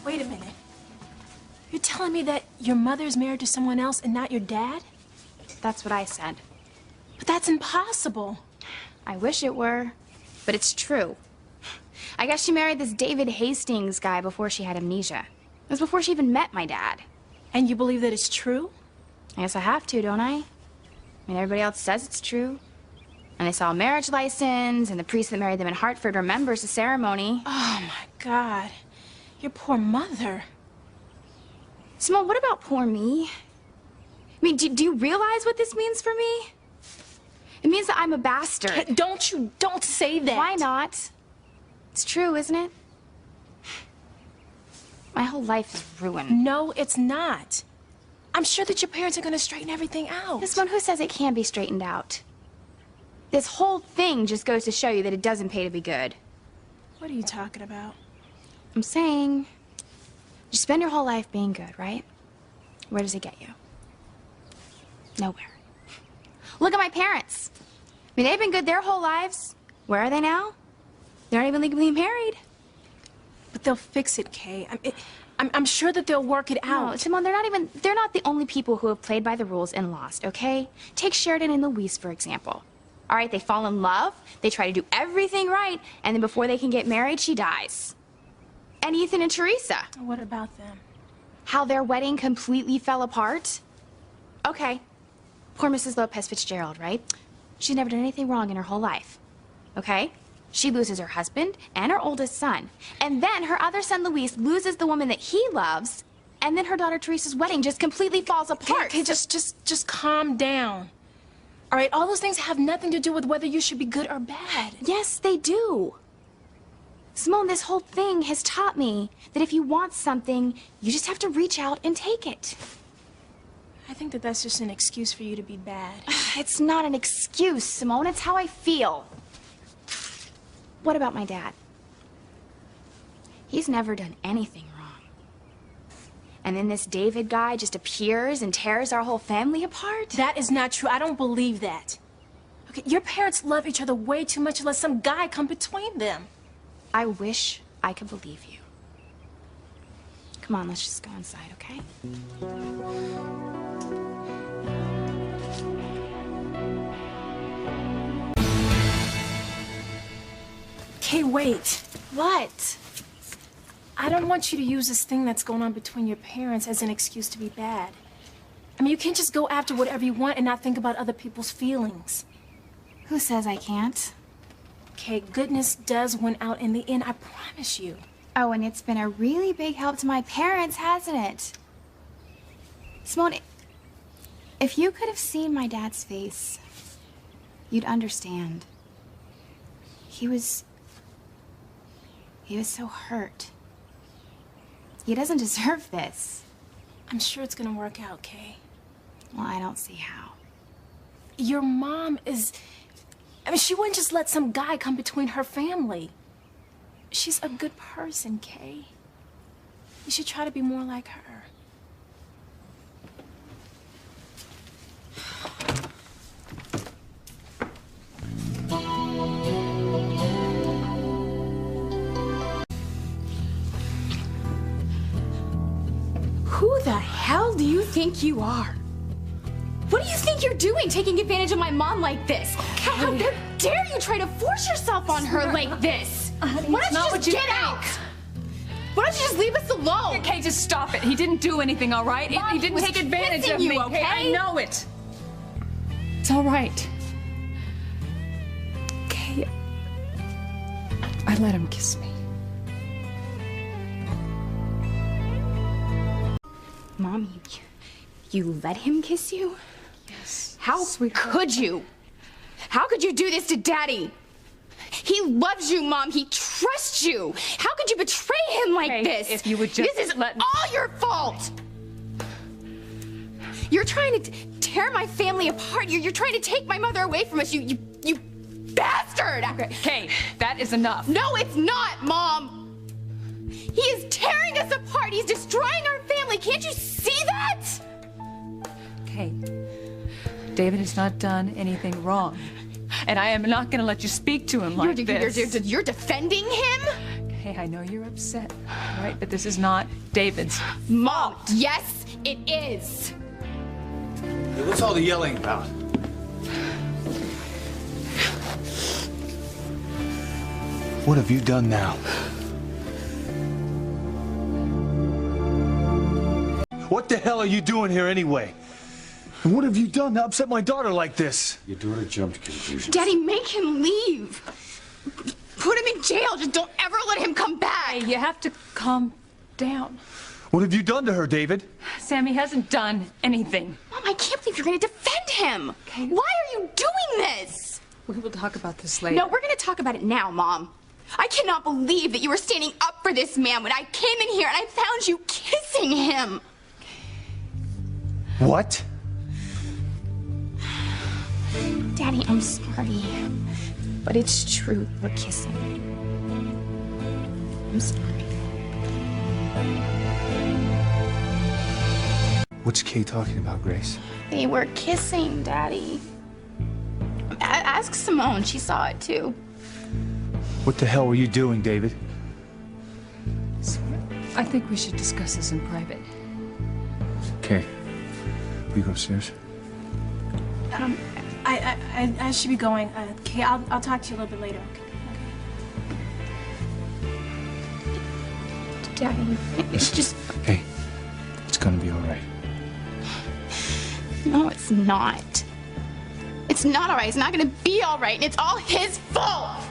Wait a minute. You're telling me that your mother's married to someone else and not your dad? That's what I said. But that's impossible. I wish it were, but it's true. I guess she married this David Hastings guy before she had amnesia. It was before she even met my dad. And you believe that it's true? I guess I have to, don't I? I mean, everybody else says it's true. And they saw a marriage license, and the priest that married them in Hartford remembers the ceremony. Oh, my God. Your poor mother. Simone, what about poor me? I mean, do you realize what this means for me? It means that I'm a bastard. Hey, don't say that. Why not? It's true, isn't it? My whole life is ruined. No, it's not. I'm sure that your parents are going to straighten everything out. This one, who says it can be straightened out? This whole thing just goes to show you that it doesn't pay to be good. What are you talking about? I'm saying, you spend your whole life being good, right? Where does it get you? Nowhere. Look at my parents. I mean, they've been good their whole lives. Where are they now? They're not even legally married. But they'll fix it, Kay. I'm sure that they'll work it out. No, Simone, they're not the only people who have played by the rules and lost, okay? Take Sheridan and Louise, for example. All right, they fall in love, they try to do everything right, and then before they can get married, she dies. And Ethan and Teresa. What about them? How their wedding completely fell apart? Okay, poor Mrs. Lopez Fitzgerald, right? She's never done anything wrong in her whole life, okay? She loses her husband and her oldest son. And then her other son, Luis, loses the woman that he loves. And then her daughter Teresa's wedding just completely falls apart. Okay, just calm down. All right, all those things have nothing to do with whether you should be good or bad. Yes, they do. Simone, this whole thing has taught me that if you want something, you just have to reach out and take it. I think that that's just an excuse for you to be bad. It's not an excuse, Simone. It's how I feel. What about my dad? He's never done anything wrong. And then this David guy just appears and tears our whole family apart? That is not true. I don't believe that. Okay, your parents love each other way too much to let some guy come between them. I wish I could believe you. Come on, let's just go inside, okay? Okay, wait. What? I don't want you to use this thing that's going on between your parents as an excuse to be bad. I mean, you can't just go after whatever you want and not think about other people's feelings. Who says I can't? Okay, goodness does win out in the end, I promise you. Oh, and it's been a really big help to my parents, hasn't it? Simone, if you could have seen my dad's face, you'd understand. He was so hurt. He doesn't deserve this. I'm sure it's gonna work out, Kay. Well, I don't see how. Your mom is... I mean, she wouldn't just let some guy come between her family. She's a good person, Kay. You should try to be more like her. Who the hell do you think you are? What do you think you're doing, taking advantage of my mom like this? How dare you try to force yourself on her like this? Why don't you just get out? Why don't you just leave us alone? Okay, just stop it. He didn't do anything, all right? Mom, He didn't take advantage of me, okay? I know it. It's all right. Okay. I let him kiss me. Mom, you let him kiss you? Yes. How could you? How could you do this to Daddy? He loves you, Mom. He trusts you. How could you betray him like Hey, this? if you would just This is let- all your fault. You're trying to tear my family apart. You're trying to take my mother away from us. You bastard! Okay, Kay, that is enough. No, it's not, Mom. He is tearing us apart. He's destroying our family. Can't you see that? Kay, David has not done anything wrong. And I am not going to let you speak to him like this. You're defending him? Hey, I know you're upset, right? But this is not David's. Mom, yes, it is. Hey, what's all the yelling about? What have you done now? What the hell are you doing here anyway? And what have you done to upset my daughter like this? Your daughter jumped conclusions. Daddy, make him leave. Put him in jail. Just don't ever let him come back. Hey, you have to calm down. What have you done to her, David? Sammy hasn't done anything. Mom, I can't believe you're going to defend him. Okay. Why are you doing this? We will talk about this later. No, we're going to talk about it now, Mom. I cannot believe that you were standing up for this man when I came in here and I found you kissing him. What? Daddy, I'm sorry. But it's true, we're kissing. I'm sorry. What's Kay talking about, Grace? They were kissing, Daddy. Ask Simone, she saw it too. What the hell were you doing, David? I think we should discuss this in private. Kay, will you go upstairs? I should be going. Kay, I'll talk to you a little bit later. Okay. Daddy, it's just... Hey, it's gonna be all right. No, it's not. It's not all right. It's not gonna be all right, and it's all his fault.